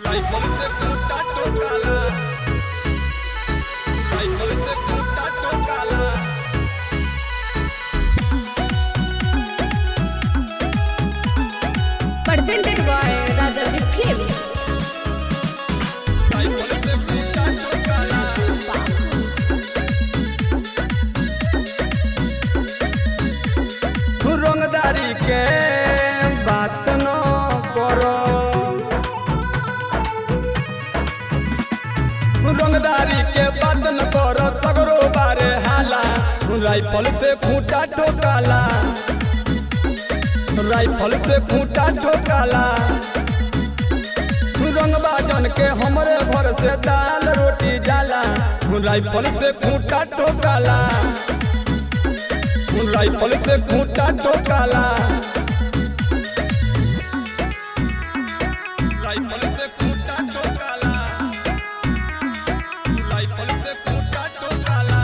Rifle से खूंटा ठोकाला, rifle से खूंटा ठोकाला। Presented by Rajaji Films. Rifle से खूंटा ठोकाला। रंगदारी के बात न करो, रंगदारी के बात न करो, सगरो बारे हाला। राइफल से खूंटा ठोकाला, राइफल से खूंटा ठोकाला। रंगबा जन के हमरे घर से दाल रोटी जाला। राइफल से खूंटा ठोकाला, राइफल से खूंटा ठोकाला। राइफल से खूंटा ठोकाला, राइफल से खूंटा ठोकाला।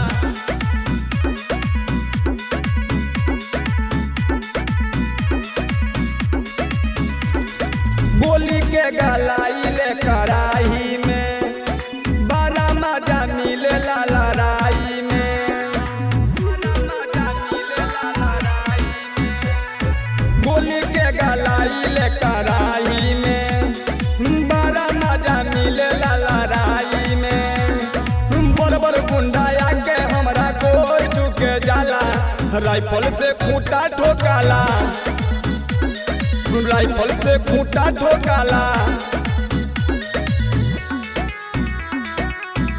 गोली के गलाई ले कराही में, बड़ा मजा मिले ला लड़ाई में, बड़ा मजा मिले ला लड़ाई में। गोली के गलाई ले कराही में, बड़ा मजा मिले ला लड़ाई में। बड़ बड़ गुंडा आके हमरा कोई चुके जाला। राइफल से खूंटा ठोकाला, राइफल से खूंटा ठोकाला।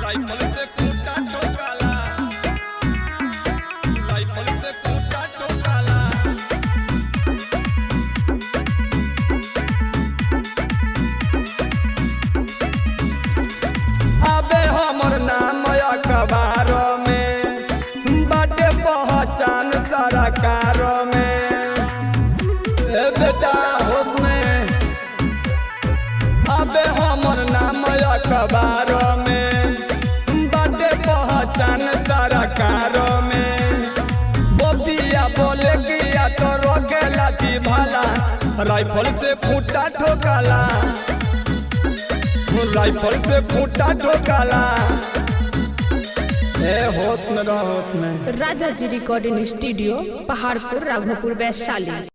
राइफल से खूंटा ठोकाला, राइफल से खूंटा ठोकाला। अबे हमर नाम अखबार में, बाटे पहचान सरकार में। ए बेटा होश में, अबे हमर नाम अखबार में, बाटे पहचान सरकार में। बतिया बोले किया तो रोके लाठी भाला। राइफल से खूंटा ठोकाला, राइफल से खूंटा ठोकाला। ए होश में रहो, होश में। Rajaji Recording Studio, Paharpur, Raghupur, Vaishali.